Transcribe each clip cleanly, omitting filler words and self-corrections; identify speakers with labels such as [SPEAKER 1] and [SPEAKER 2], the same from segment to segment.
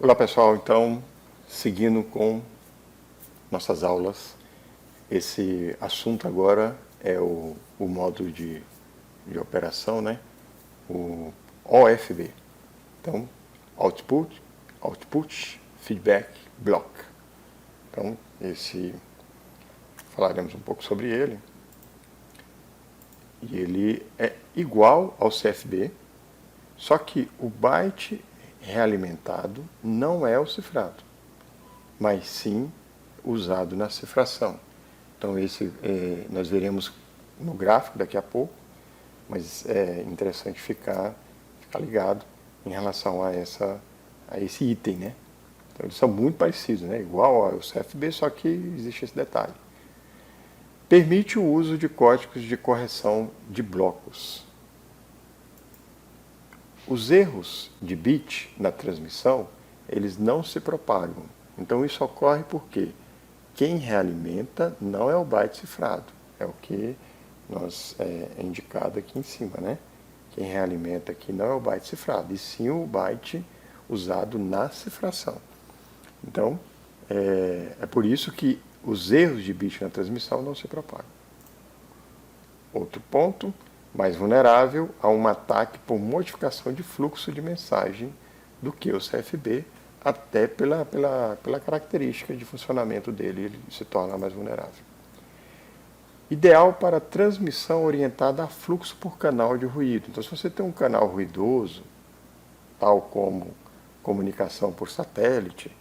[SPEAKER 1] Olá pessoal, então, seguindo com nossas aulas, esse assunto agora é o modo de operação, né? O OFB. Então, Output, Feedback, Block. Então, falaremos um pouco sobre ele. E ele é igual ao CFB, só que o byte realimentado não é o cifrado, mas sim usado na cifração. Então nós veremos no gráfico daqui a pouco, mas é interessante ficar ligado em relação a esse item, né? Então eles são muito parecidos, né? Igual ao CFB, só que existe esse detalhe. Permite o uso de códigos de correção de blocos. Os erros de bit na transmissão, eles não se propagam. Então isso ocorre porque quem realimenta não é o byte cifrado, é o que é indicado aqui em cima, né? Quem realimenta aqui não é o byte cifrado, e sim o byte usado na cifração. Então, é por isso que os erros de bit na transmissão não se propagam. Outro ponto, mais vulnerável a um ataque por modificação de fluxo de mensagem do que o CFB, até pela característica de funcionamento dele, ele se torna mais vulnerável. Ideal para transmissão orientada a fluxo por canal de ruído. Então, se você tem um canal ruidoso, tal como comunicação por satélite,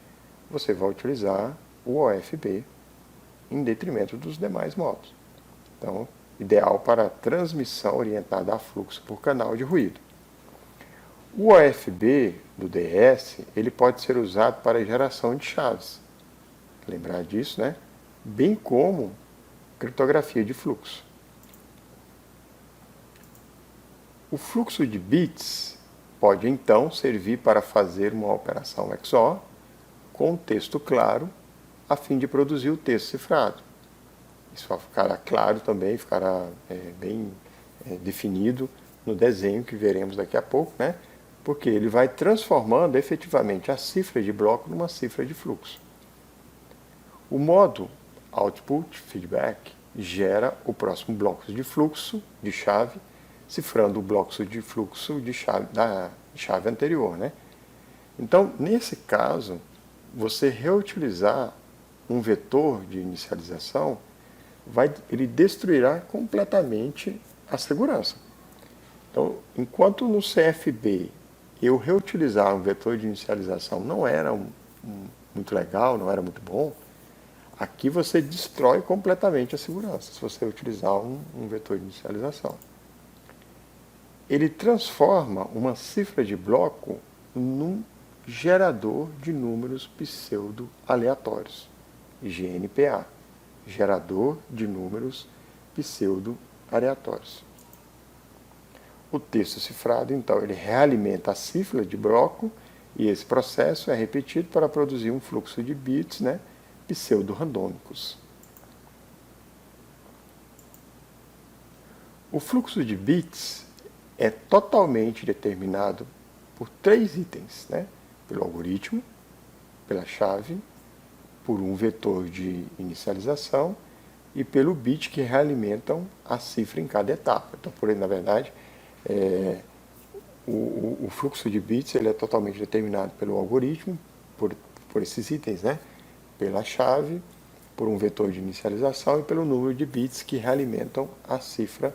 [SPEAKER 1] você vai utilizar o OFB em detrimento dos demais modos. Então, ideal para transmissão orientada a fluxo por canal de ruído. O OFB do DS, ele pode ser usado para geração de chaves. Lembrar disso, né? Bem como criptografia de fluxo. O fluxo de bits pode então servir para fazer uma operação XOR com texto claro, a fim de produzir o texto cifrado. Isso ficará claro também, ficará bem definido no desenho que veremos daqui a pouco, né? Porque ele vai transformando efetivamente a cifra de bloco numa cifra de fluxo. O modo Output Feedback gera o próximo bloco de fluxo de chave, cifrando o bloco de fluxo de chave, da chave anterior, né? Então, nesse caso, você reutilizar um vetor de inicialização, ele destruirá completamente a segurança. Então, enquanto no CFB eu reutilizar um vetor de inicialização não era muito legal, não era muito bom, aqui você destrói completamente a segurança, se você utilizar um vetor de inicialização. Ele transforma uma cifra de bloco num gerador de números pseudo-aleatórios, GNPA, gerador de números pseudo-aleatórios. O texto cifrado, então, ele realimenta a cifra de bloco e esse processo é repetido para produzir um fluxo de bits, né, pseudo-randômicos. O fluxo de bits é totalmente determinado por 3 itens, né? Pelo algoritmo, pela chave, por um vetor de inicialização e pelo bit que realimentam a cifra em cada etapa. Então, na verdade, o fluxo de bits ele é totalmente determinado pelo algoritmo, por esses itens, né? Pela chave, por um vetor de inicialização e pelo número de bits que realimentam a cifra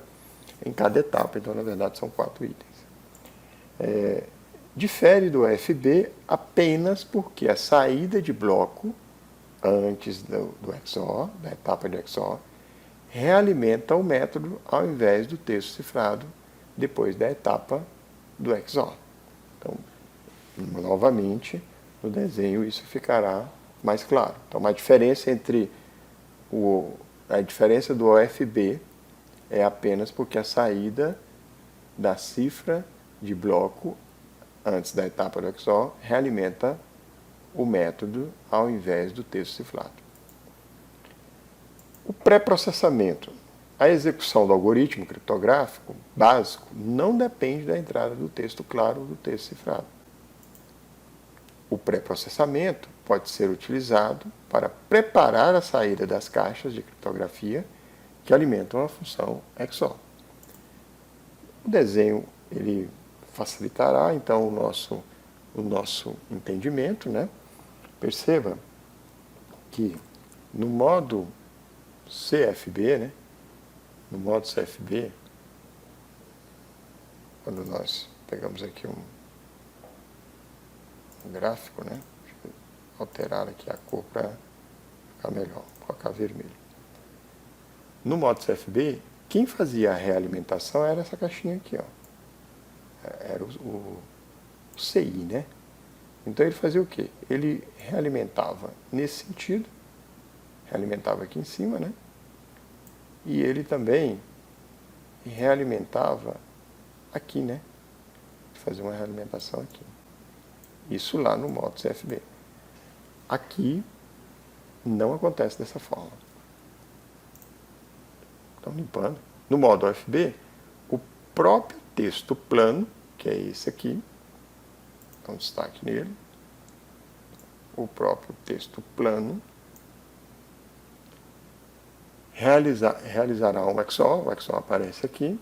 [SPEAKER 1] em cada etapa. Então, na verdade, são 4 itens. Difere do OFB apenas porque a saída de bloco antes do XOR, da etapa de XOR, realimenta o método ao invés do texto cifrado depois da etapa do XOR. Então, novamente, no desenho isso ficará mais claro. Então, a diferença a diferença do OFB é apenas porque a saída da cifra de bloco antes da etapa do XOR realimenta o método ao invés do texto cifrado. O pré-processamento. A execução do algoritmo criptográfico básico não depende da entrada do texto claro ou do texto cifrado. O pré-processamento pode ser utilizado para preparar a saída das caixas de criptografia que alimentam a função XOR. O desenho ele facilitará então o nosso entendimento, né? Perceba que no modo CFB, né? No modo CFB, quando nós pegamos aqui um gráfico, né? Deixa eu alterar aqui a cor para ficar melhor, colocar vermelho. No modo CFB, quem fazia a realimentação era essa caixinha aqui, ó. Era o CI, né? Então ele fazia o quê? Ele realimentava nesse sentido, realimentava aqui em cima, né? E ele também realimentava aqui, né? Fazia uma realimentação aqui. Isso lá no modo CFB. Aqui não acontece dessa forma. Então, limpando. No modo OFB, o próprio texto plano, que é esse aqui, dá um destaque nele, o próprio texto plano, realizará um XOR, o XOR aparece aqui,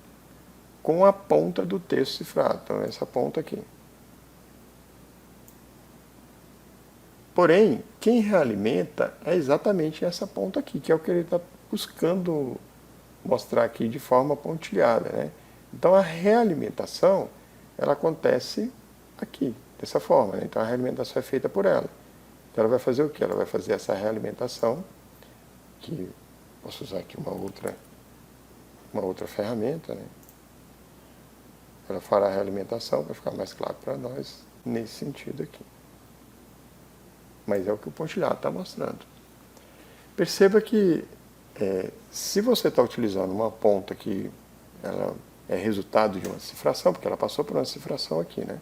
[SPEAKER 1] com a ponta do texto cifrado. Então, essa ponta aqui. Porém, quem realimenta é exatamente essa ponta aqui, que é o que ele está buscando mostrar aqui de forma pontilhada, né? Então, a realimentação, ela acontece aqui, dessa forma, né? Então, a realimentação é feita por ela. Então, ela vai fazer o quê? Ela vai fazer essa realimentação, que posso usar aqui uma outra ferramenta, né? Ela fará a realimentação, para ficar mais claro para nós, nesse sentido aqui. Mas é o que o pontilhado está mostrando. Perceba que se você está utilizando uma ponta que ela é resultado de uma cifração, porque ela passou por uma cifração aqui, né?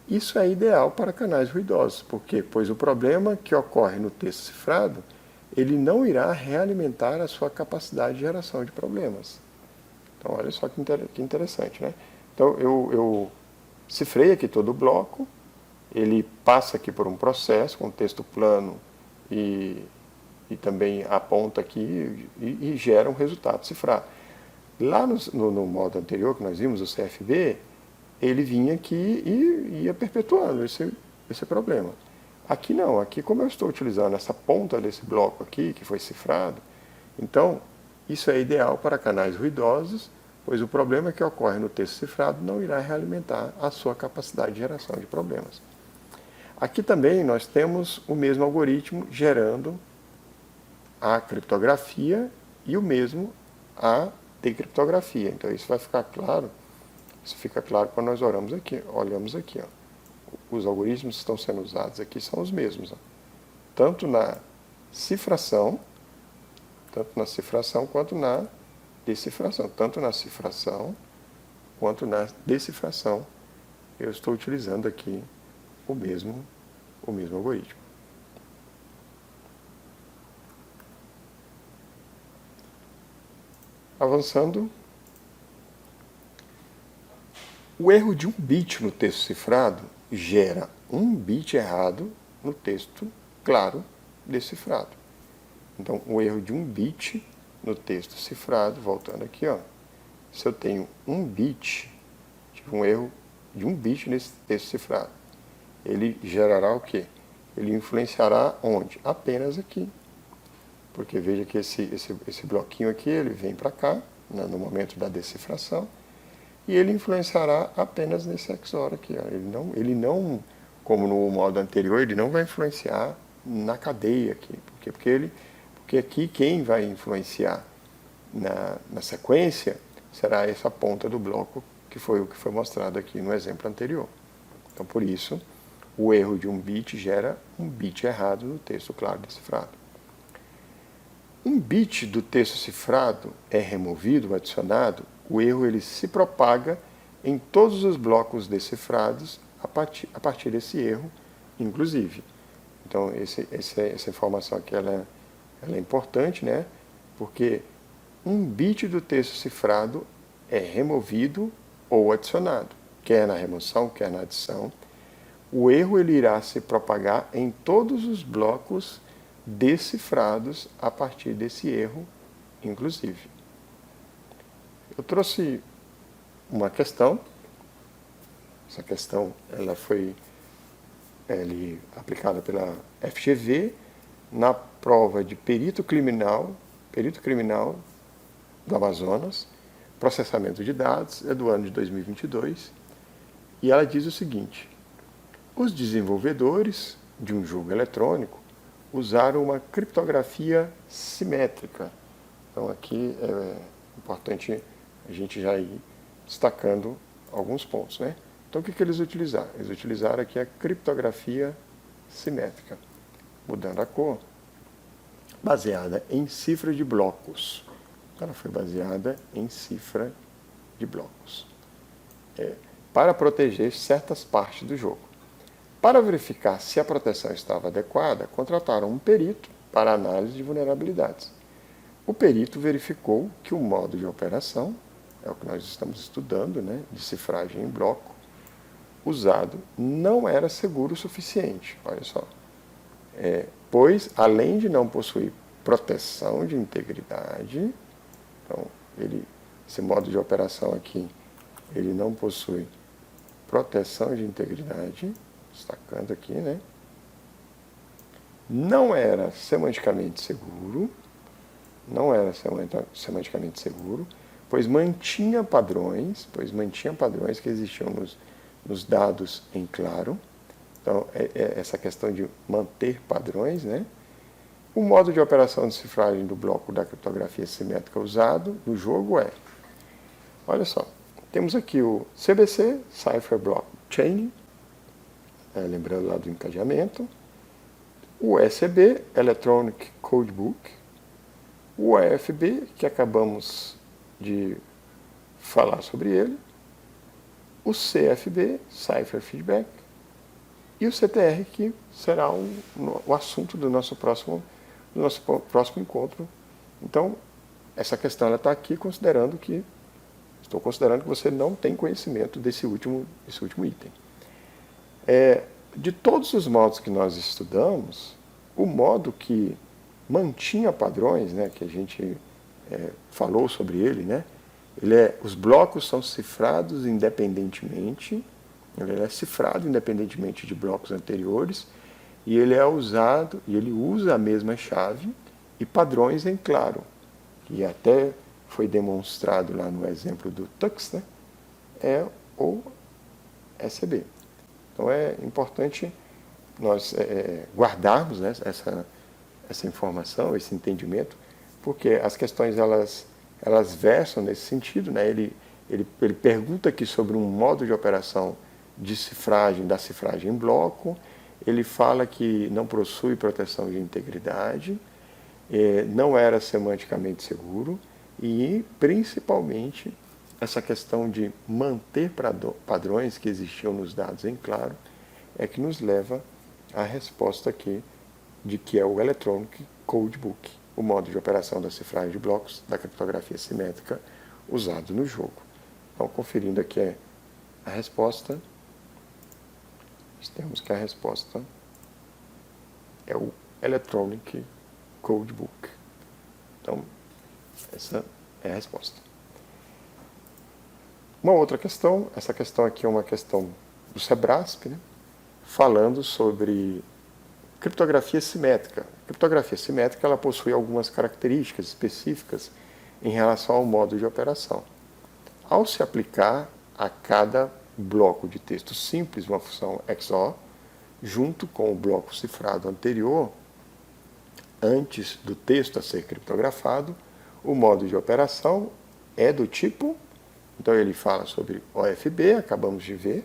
[SPEAKER 1] Isso é ideal para canais ruidosos. Por quê? Pois o problema que ocorre no texto cifrado, ele não irá realimentar a sua capacidade de geração de problemas. Então, olha só que interessante, né? Então, eu cifrei aqui todo o bloco, ele passa aqui por um processo com texto plano e também aponta aqui e gera um resultado cifrado. Lá no modo anterior que nós vimos, o CFB, ele vinha aqui e ia perpetuando esse problema. Aqui não, aqui como eu estou utilizando essa ponta desse bloco aqui, que foi cifrado, então isso é ideal para canais ruidosos, pois o problema que ocorre no texto cifrado não irá realimentar a sua capacidade de geração de problemas. Aqui também nós temos o mesmo algoritmo gerando a criptografia e o mesmo a decriptografia. Então isso vai ficar claro, isso fica claro quando nós olhamos aqui. Ó. Os algoritmos que estão sendo usados aqui são os mesmos. Ó. Tanto na cifração quanto na decifração. Tanto na cifração quanto na decifração eu estou utilizando aqui o mesmo algoritmo. Avançando, o erro de um bit no texto cifrado gera um bit errado no texto claro decifrado. Então, o erro de um bit no texto cifrado, voltando aqui, ó, se eu tenho um bit, tive um erro de um bit nesse texto cifrado, ele gerará o quê? Ele influenciará onde? Apenas aqui. Porque veja que esse bloquinho aqui, ele vem para cá, né, no momento da decifração, e ele influenciará apenas nesse XOR aqui. Ó. Ele não, como no modo anterior, ele não vai influenciar na cadeia aqui. Porque aqui quem vai influenciar na sequência será essa ponta do bloco, que foi o que foi mostrado aqui no exemplo anterior. Então, por isso, o erro de um bit gera um bit errado no texto claro decifrado. Um bit do texto cifrado é removido ou adicionado, o erro ele se propaga em todos os blocos decifrados a partir desse erro, inclusive. Então, essa informação aqui ela é importante, né? Porque um bit do texto cifrado é removido ou adicionado, quer na remoção, quer na adição, o erro ele irá se propagar em todos os blocos decifrados a partir desse erro, inclusive. Eu trouxe uma questão. Essa questão ela foi aplicada pela FGV na prova de perito criminal do Amazonas, processamento de dados, é do ano de 2022, e ela diz o seguinte: os desenvolvedores de um jogo eletrônico usaram uma criptografia simétrica. Então aqui é importante a gente já ir destacando alguns pontos, né? Então o que eles utilizaram? Eles utilizaram aqui a criptografia simétrica, mudando a cor, baseada em cifra de blocos. Ela foi baseada em cifra de blocos, para proteger certas partes do jogo. Para verificar se a proteção estava adequada, contrataram um perito para análise de vulnerabilidades. O perito verificou que o modo de operação, é o que nós estamos estudando, né, de cifragem em bloco, usado não era seguro o suficiente, olha só, pois além de não possuir proteção de integridade, então esse modo de operação aqui, ele não possui proteção de integridade, destacando aqui, né? Não era semanticamente seguro, pois mantinha padrões que existiam nos dados em claro. Então, essa questão de manter padrões, né? O modo de operação de cifragem do bloco da criptografia simétrica usado no jogo olha só, temos aqui o CBC, Cipher Block Chaining, lembrando lá do encadeamento, o ECB, Electronic Codebook, o EFB, que acabamos de falar sobre ele, o CFB, Cipher Feedback, e o CTR, que será o assunto do nosso próximo encontro. Então, essa questão está aqui estou considerando que você não tem conhecimento desse último item. De todos os modos que nós estudamos, o modo que mantinha padrões, né, que a gente falou sobre ele, né, os blocos são cifrados independentemente, ele é cifrado independentemente de blocos anteriores, e ele usa a mesma chave e padrões em claro, que até foi demonstrado lá no exemplo do Tux, né, é o ECB. Então é importante nós guardarmos, né, essa informação, esse entendimento, porque as questões elas versam nesse sentido, né? Ele pergunta aqui sobre um modo de operação de cifragem, da cifragem em bloco, ele fala que não possui proteção de integridade, não era semanticamente seguro e, principalmente, essa questão de manter padrões que existiam nos dados em claro é que nos leva à resposta aqui de que é o Electronic Codebook, o modo de operação da cifragem de blocos da criptografia simétrica usado no jogo. Então, conferindo aqui a resposta, temos que a resposta é o Electronic Codebook. Então, essa é a resposta. Uma outra questão, essa questão aqui é uma questão do Sebrasp, né, falando sobre criptografia simétrica. A criptografia simétrica ela possui algumas características específicas em relação ao modo de operação. Ao se aplicar a cada bloco de texto simples uma função XOR, junto com o bloco cifrado anterior, antes do texto a ser criptografado, o modo de operação é do tipo, então ele fala sobre OFB, acabamos de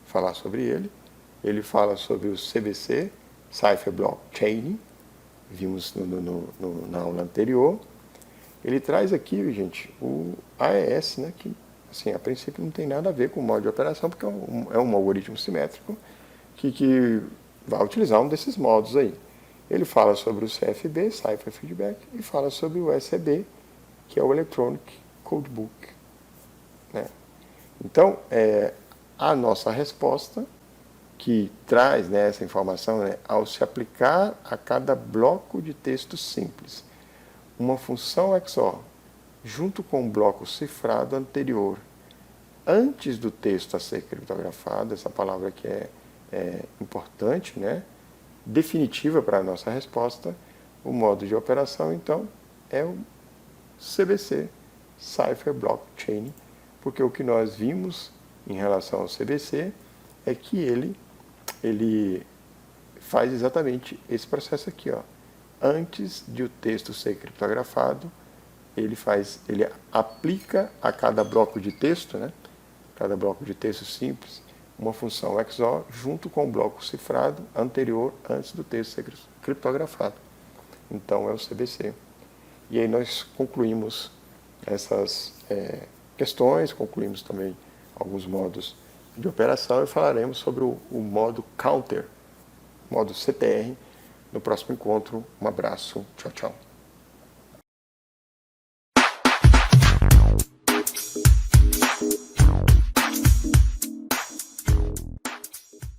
[SPEAKER 1] falar sobre ele fala sobre o CBC, Cipher Block Chaining, vimos na aula anterior. Ele traz aqui, gente, o AES, né, que assim, a princípio não tem nada a ver com o modo de operação, porque é um algoritmo simétrico que vai utilizar um desses modos aí. Ele fala sobre o CFB, Cipher Feedback, e fala sobre o ECB, que é o Electronic Codebook, né? Então, a nossa resposta, que traz, né, essa informação, né, ao se aplicar a cada bloco de texto simples uma função XOR junto com o bloco cifrado anterior, antes do texto a ser criptografado, essa palavra que é importante, né, definitiva para a nossa resposta, o modo de operação, então, é o CBC, Cipher Blockchain, porque o que nós vimos em relação ao CBC é que ele faz exatamente esse processo aqui, ó. Antes de o texto ser criptografado, ele aplica a cada bloco de texto, né, cada bloco de texto simples, uma função XOR junto com o bloco cifrado anterior antes do texto ser criptografado. Então é o CBC. E aí nós concluímos essas questões, concluímos também alguns modos de operação e falaremos sobre o modo counter, modo CTR, no próximo encontro. Um abraço, tchau, tchau.